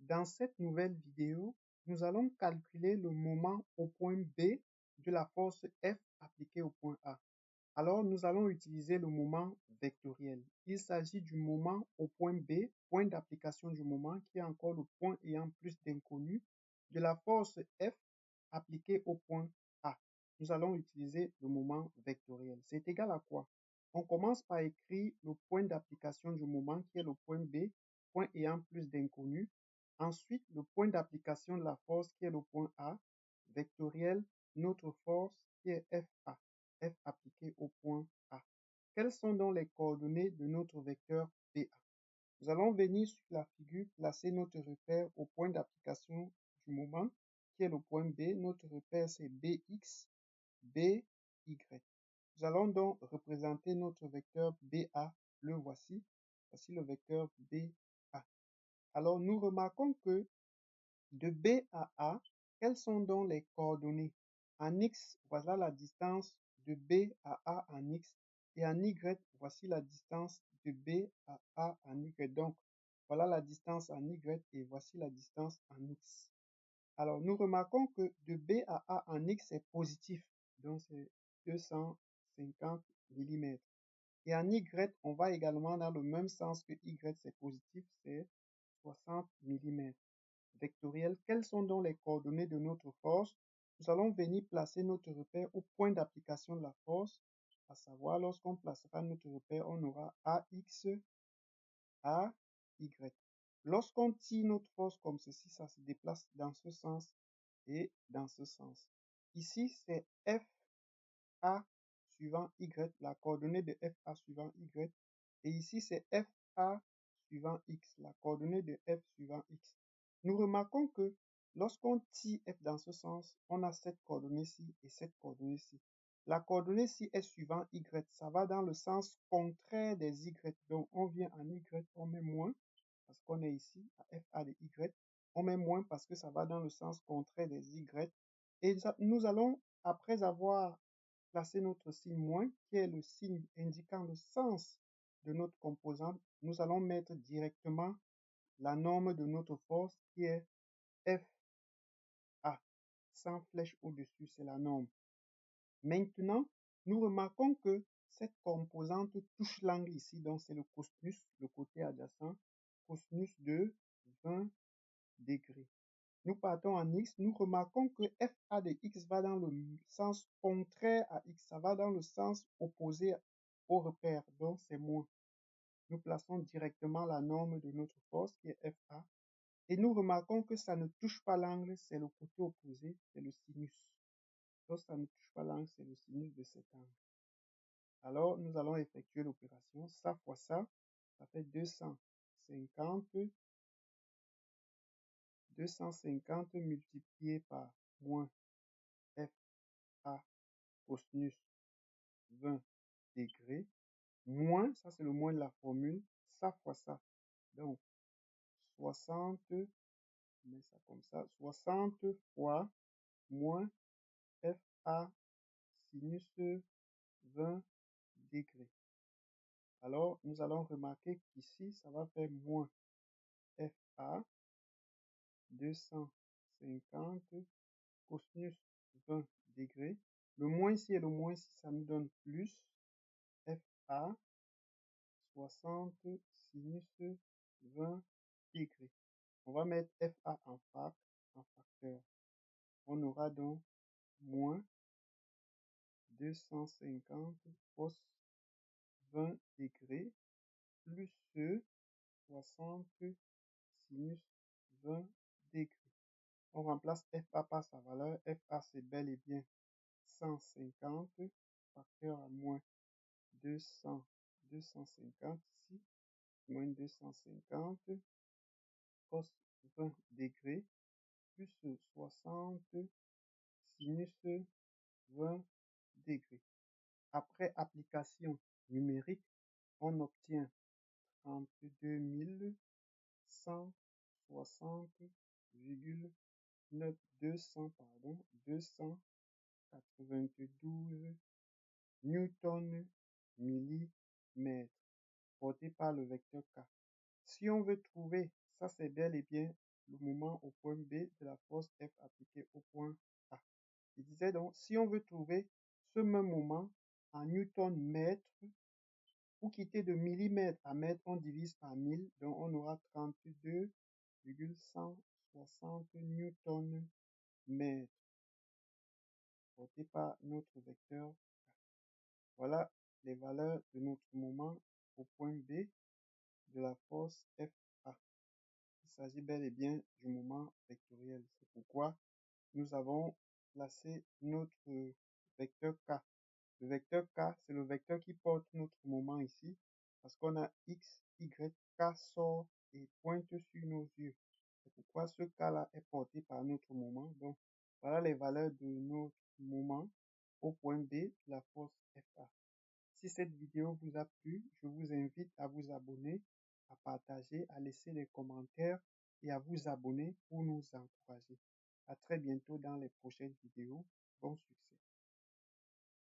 Dans cette nouvelle vidéo, nous allons calculer le moment au point B de la force F appliquée au point A. Alors, nous allons utiliser le moment vectoriel. Il s'agit du moment au point B, point d'application du moment, qui est encore le point ayant plus d'inconnus, de la force F appliquée au point A. Nous allons utiliser le moment vectoriel. C'est égal à quoi? On commence par écrire le point d'application du moment, qui est le point B, point ayant plus d'inconnus. Ensuite, le point d'application de la force, qui est le point A, vectoriel, notre force, qui est FA. F appliqué au point A. Quelles sont donc les coordonnées de notre vecteur BA? Nous allons venir sur la figure, placer notre repère au point d'application du moment, qui est le point B. Notre repère, c'est BX, BY. Nous allons donc représenter notre vecteur BA. Le voici. Voici le vecteur BA. Alors, nous remarquons que de B à A, quelles sont donc les coordonnées? En X, voilà la distance de B à A en X. Et en Y, voici la distance de B à A en Y. Donc, voilà la distance en Y et voici la distance en X. Alors, nous remarquons que de B à A en X, c'est positif. Donc, c'est 250 mm. Et en Y, on va également dans le même sens que Y, c'est positif, c'est 60 mm. Vectoriel. Quelles sont donc les coordonnées de notre force? Nous allons venir placer notre repère au point d'application de la force, à savoir lorsqu'on placera notre repère, on aura AX, AY. Lorsqu'on tire notre force comme ceci, ça se déplace dans ce sens et dans ce sens. Ici, c'est FA suivant Y, la coordonnée de FA suivant Y. Et ici, c'est FA suivant X, la coordonnée de F suivant X. Nous remarquons que lorsqu'on tire F dans ce sens, on a cette coordonnée-ci et cette coordonnée-ci. La coordonnée-ci est suivant Y, ça va dans le sens contraire des Y. Donc, on vient en Y, on met moins, parce qu'on est ici, à FA de Y. On met moins parce que ça va dans le sens contraire des Y. Et nous allons, après avoir placé notre signe moins, qui est le signe indiquant le sens de notre composante, nous allons mettre directement la norme de notre force qui est FA. Sans flèche au-dessus, c'est la norme. Maintenant, nous remarquons que cette composante touche l'angle ici, donc c'est le cosinus, le côté adjacent, cosinus de 20 degrés. Nous partons en X, nous remarquons que FA de X va dans le sens contraire à X, ça va dans le sens opposé au repère, donc c'est moins. Nous plaçons directement la norme de notre force qui est FA et nous remarquons que ça ne touche pas l'angle, c'est le côté opposé, c'est le sinus. Donc ça ne touche pas l'angle, c'est le sinus de cet angle. Alors nous allons effectuer l'opération, ça fois ça fait 250 multiplié par moins FA cosinus 20 degrés, moins, ça c'est le moins de la formule, ça fois ça. Donc, 60, on met ça comme ça, 60 fois moins FA sinus 20 degrés. Alors, nous allons remarquer qu'ici, ça va faire moins FA 250 cosinus 20 degrés. Le moins ici et le moins ici, ça nous donne plus FA 60 sinus 20 degrés. On va mettre FA en facteur. On aura donc moins 250 cos 20 degrés plus 60 sinus 20 degrés. On remplace FA par sa valeur. FA, c'est bel et bien 150 facteur à moins 250 ici, moins 250 cos 20 degrés plus 60 sinus 20 degrés. Après application numérique, on obtient 32 160,9 292 newton millimètres porté par le vecteur K. Si on veut trouver, ça c'est bel et bien le moment au point B de la force F appliquée au point A. Je disais donc, si on veut trouver ce même moment en newton-mètre, pour quitter de millimètre à mètre, on divise par 1000, donc on aura 32,160 newton-mètre porté par notre vecteur. Voilà les valeurs de notre moment au point B de la force FA. Il s'agit bel et bien du moment vectoriel. C'est pourquoi nous avons placé notre vecteur K. Le vecteur K, c'est le vecteur qui porte notre moment ici, parce qu'on a X, Y, K sort et pointe sur nos yeux. C'est pourquoi ce K-là est porté par notre moment. Donc, voilà les valeurs de notre moment au point B de la force FA. Si cette vidéo vous a plu, je vous invite à vous abonner, à partager, à laisser des commentaires et à vous abonner pour nous encourager. À très bientôt dans les prochaines vidéos. Bon suivi.